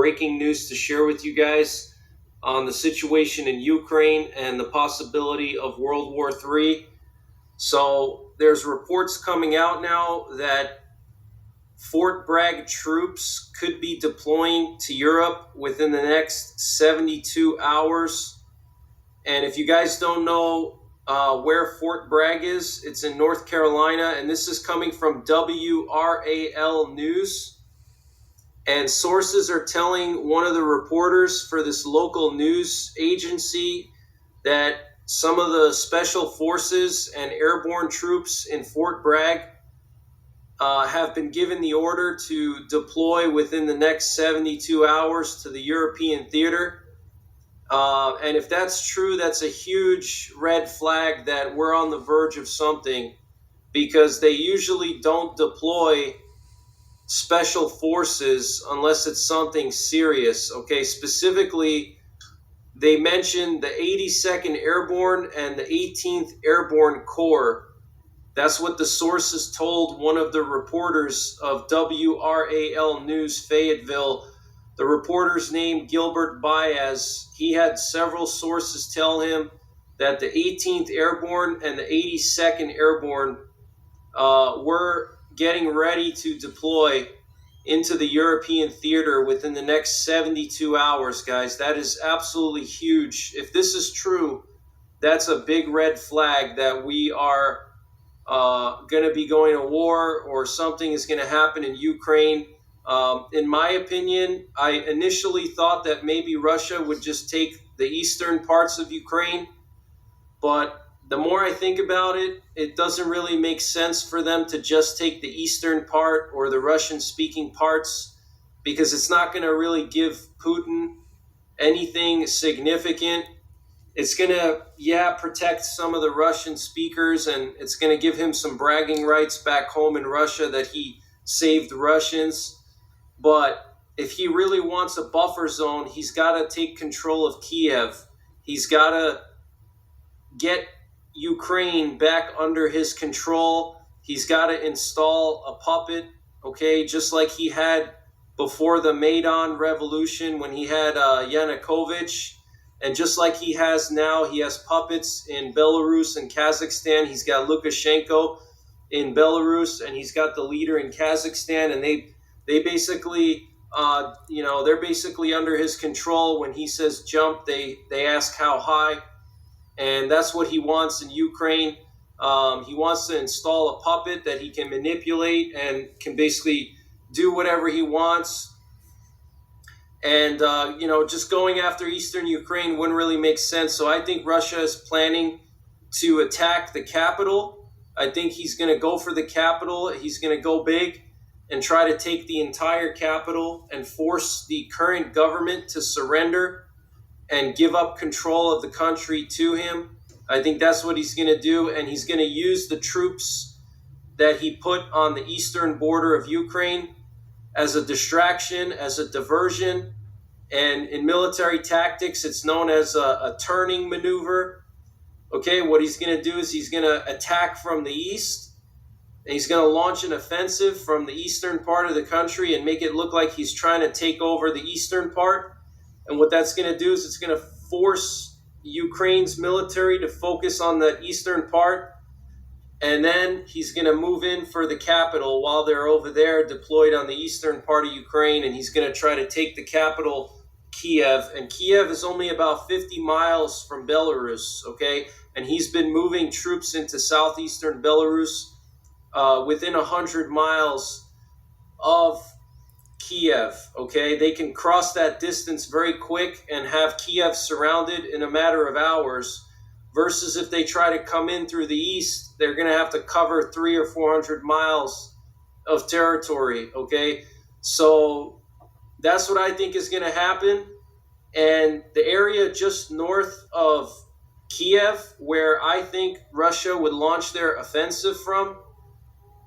breaking news to share with you guys on the situation in Ukraine and the possibility of World War III. So there's reports coming out now that Fort Bragg troops could be deploying to Europe within the next 72 hours. And if you guys don't know where Fort Bragg is, it's in North Carolina, and this is coming from WRAL News. And sources are telling one of the reporters for this local news agency that some of the special forces and airborne troops in Fort Bragg have been given the order to deploy within the next 72 hours to the European theater. And if that's true, that's a huge red flag that we're on the verge of something, because they usually don't deploy special forces unless it's something serious. Okay, specifically, they mentioned the 82nd Airborne and the 18th Airborne Corps. That's what the sources told one of the reporters of WRAL News Fayetteville. The reporter's name, Gilbert Baez. He had several sources tell him that the 18th Airborne and the 82nd Airborne were getting ready to deploy into the European theater within the next 72 hours, guys. That is absolutely huge. If this is true, that's a big red flag that we are going to be going to war, or something is going to happen in Ukraine. In my opinion, I initially thought that maybe Russia would just take the eastern parts of Ukraine, but the more I think about it, it doesn't really make sense for them to just take the eastern part or the Russian-speaking parts, because it's not going to really give Putin anything significant. It's going to, protect some of the Russian speakers, and it's going to give him some bragging rights back home in Russia that he saved Russians. But if he really wants a buffer zone, he's got to take control of Kiev. He's got to get Ukraine back under his control. He's got to install a puppet, okay, just like he had before the Maidan Revolution when he had Yanukovych. And just like he has now, he has puppets in Belarus and Kazakhstan. He's got Lukashenko in Belarus, and he's got the leader in Kazakhstan. And they basically, they're basically under his control. When he says jump, they ask how high. And that's what he wants in Ukraine. He wants to install a puppet that he can manipulate and can basically do whatever he wants. And, just going after eastern Ukraine wouldn't really make sense. So I think Russia is planning to attack the capital. I think he's going to go for the capital. He's going to go big and try to take the entire capital and force the current government to surrender and give up control of the country to him. I think that's what he's going to do. And he's going to use the troops that he put on the eastern border of Ukraine as a distraction, as a diversion. And in military tactics, it's known as a turning maneuver. Okay, what he's going to do is he's going to attack from the east, and he's going to launch an offensive from the eastern part of the country and make it look like he's trying to take over the eastern part. And what that's going to do is it's going to force Ukraine's military to focus on the eastern part. And then he's going to move in for the capital while they're over there deployed on the eastern part of Ukraine. And he's going to try to take the capital, Kiev. And Kiev is only about 50 miles from Belarus, okay? And he's been moving troops into southeastern Belarus within 100 miles of Kiev, okay? They can cross that distance very quick and have Kiev surrounded in a matter of hours. Versus if they try to come in through the east, they're going to have to cover 300 or 400 miles of territory, okay? So that's what I think is going to happen. And the area just north of Kiev, where I think Russia would launch their offensive from,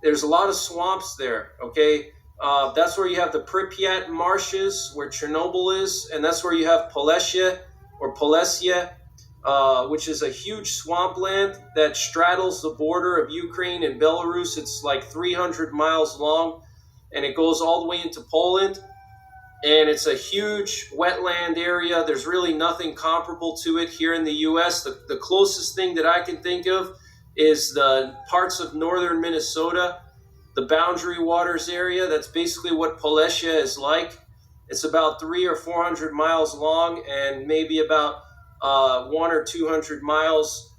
there's a lot of swamps there, okay? That's where you have the Pripyat marshes, where Chernobyl is, and that's where you have Polessia, which is a huge swampland that straddles the border of Ukraine and Belarus. It's like 300 miles long, and it goes all the way into Poland. and it's a huge wetland area. There's really nothing comparable to it here in the U.S. The closest thing that I can think of is the parts of northern Minnesota, the Boundary Waters area. That's basically what Polessia is like. It's about 300 or 400 miles long and maybe about 100 or 200 miles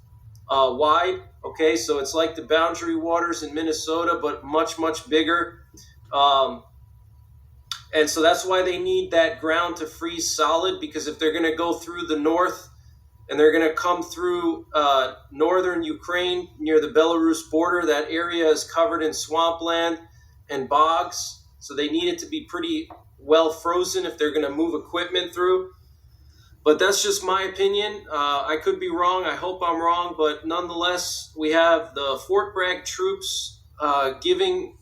wide. Okay, so it's like the Boundary Waters in Minnesota, but much, much bigger. Um, and so that's why they need that ground to freeze solid, because if they're going to go through the north and they're going to come through northern Ukraine near the Belarus border, that area is covered in swampland and bogs. So they need it to be pretty well frozen if they're going to move equipment through. But that's just my opinion. I could be wrong. I hope I'm wrong. But nonetheless, we have the Fort Bragg troops given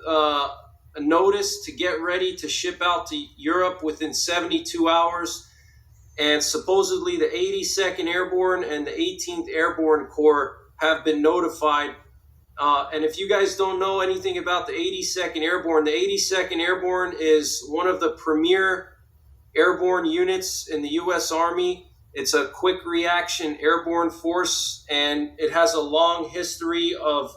a notice to get ready to ship out to Europe within 72 hours. And supposedly the 82nd Airborne and the 18th Airborne Corps have been notified. And if you guys don't know anything about the 82nd Airborne, the 82nd Airborne is one of the premier airborne units in the U.S. Army. It's a quick reaction airborne force, and it has a long history of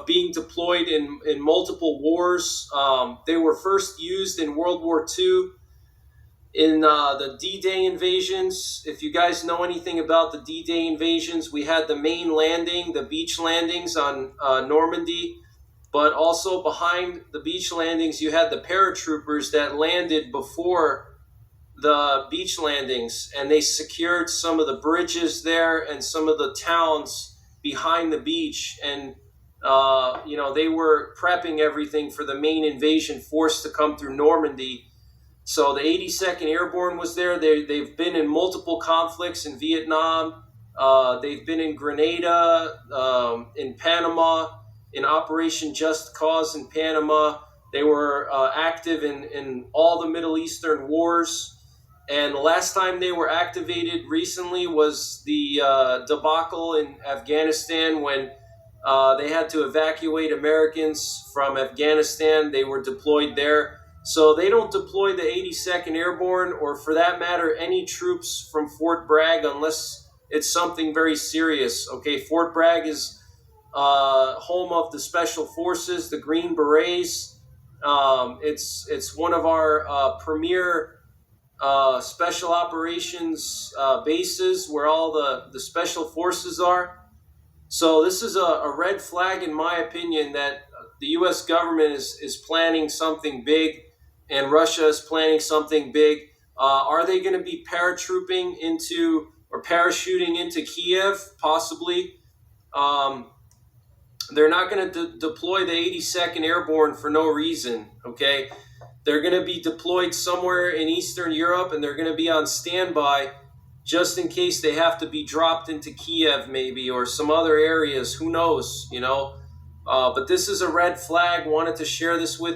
being deployed in multiple wars. They were first used in World War II in the D-Day invasions. If you guys know anything about the D-Day invasions, we had the main landing, the beach landings on Normandy, but also behind the beach landings, you had the paratroopers that landed before the beach landings, and they secured some of the bridges there and some of the towns behind the beach. And they were prepping everything for the main invasion force to come through Normandy. So the 82nd Airborne was there. They've been in multiple conflicts in Vietnam. They've been in Grenada, in Panama, in Operation Just Cause in Panama. They were active in all the Middle Eastern wars. And the last time they were activated recently was the debacle in Afghanistan, when they had to evacuate Americans from Afghanistan. They were deployed there. So they don't deploy the 82nd Airborne, or for that matter, any troops from Fort Bragg, unless it's something very serious. Okay, Fort Bragg is home of the Special Forces, the Green Berets. It's one of our premier special operations bases where all the special forces are. So this is a red flag, in my opinion, that the U.S. government is planning something big, and Russia is planning something big. Are they going to be paratrooping into or parachuting into Kiev? Possibly. They're not going to deploy the 82nd Airborne for no reason, okay? They're going to be deployed somewhere in Eastern Europe, and they're going to be on standby just in case they have to be dropped into Kiev maybe, or some other areas. Who knows, But this is a red flag. Wanted to share this with you.